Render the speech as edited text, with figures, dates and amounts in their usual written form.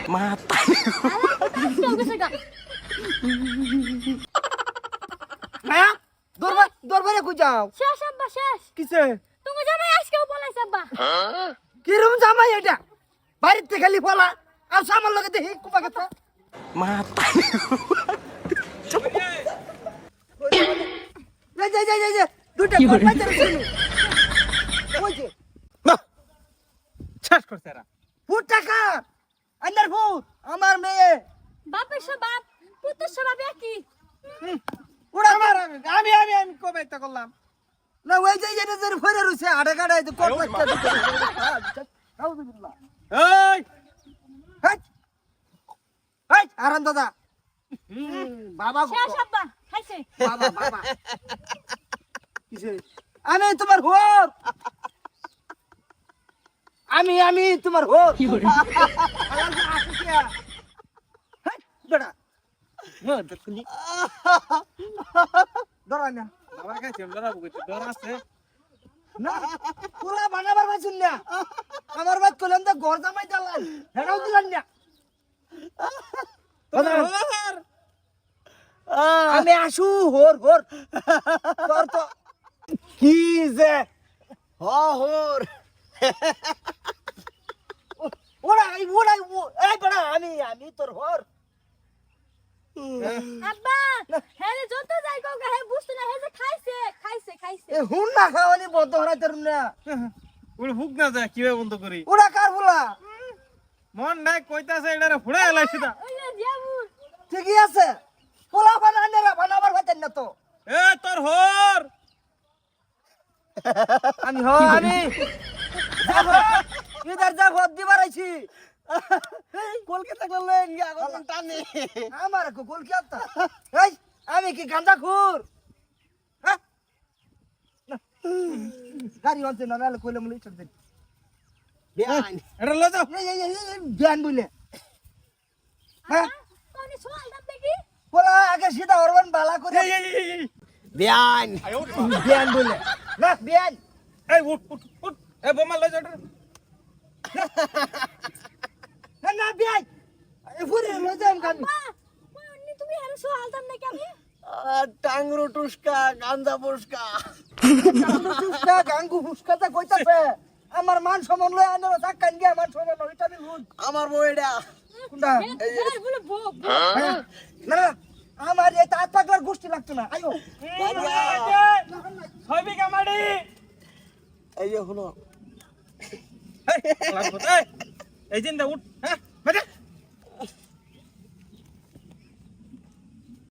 Mata. মায়া দরবারে কই যাও শেষ আব্বা শেষ কিসে তুমি জামাই আজকেও পলাইছ আব্বা কিরম জামাই এটা বাড়িতে খালি ফলা আর সামান লগে দেখি কুপা কথা Mata. যাই দুইটা কোন বাজারে ছিল ওই যে শেষ করছে এরা ফুট টাকা আন্দার ফুট আমার মেয়ে বাপের সব বাপ পুত্রের সব বাপ একই ওরা আমি কবে এটা করলাম না ওই যে এটা যে ফেরে রইছে আড়ে কাড়াই তো কত লাগতে আউযুবিল্লাহ এই হাট হাট আরাম দাদা বাবা শেষ আব্বা খাইছে বাবা কিসে আমি তোমার হোর আমি তোমার হোর বেড়া দেখুনি ধরা না বাবা কাছে আমরা বুঝতে ডর আছে না পুরা বানাবার পাইছুন না আমার বাদ কইলাম তো ঘর জামাই দিলাম হেরাও দিলাম না আমি আসু হোর তোর তো কি যে হোর এই বড়া আমি তোর হোর আব্বা হ্যাঁ যত যাই গো হে বুঝতে না হে যে খাইছে এ হুন না খাওয়ানি বন্ধ হরাই তোর না ওরে হুক না যায় কিভাবে বন্ধ করি ওরা কার বলা মন নাই কইতাছে এটারে ফুড়ে এলাইছি দা ওই যে জামুর ঠিকই আছে পোলা বানাবার পাতেন না তো এ তোর হর আমি ইদার যা ভোট দিবার আইছি কলকাতা করলে টানে আমার কলকাতা এই আমি কি গাঁজা খুর গাড়ি আনছে না নাহলে কইলে মনে ইচ্ছা দেন বিয়ান এটা লয়ে যাও বিয়ান বলে হ্যাঁ কোনি সোয়াল দাম দেখি পোলা আগে সিধা হরবান বালা করে বিয়ান বিয়ান বলে না বিয়ান এই উঠ এ বোমা লয়ে যাও না বিয়ান ফুরে লই যাম কান ওই অন্য তুমি হেরে সোয়াল দাম নাকি আমি টাংরো টুসকা গান্দা পুস্কা টাংরো টুসকা গাঙ্গু পুস্কাটা কইতাছে আমার মান সম্মান লয় আনো সাকান গিয়া মান সম্মান ওইটা আমি ভুল আমার বইডা কোনটা এই বলে ভোগ না আমার এই তাত পাগলার গোষ্ঠী লাগতো না আইও 6 বিঘা মাটি এই যে হলো এই জিন্দা উঠ হ্যাঁ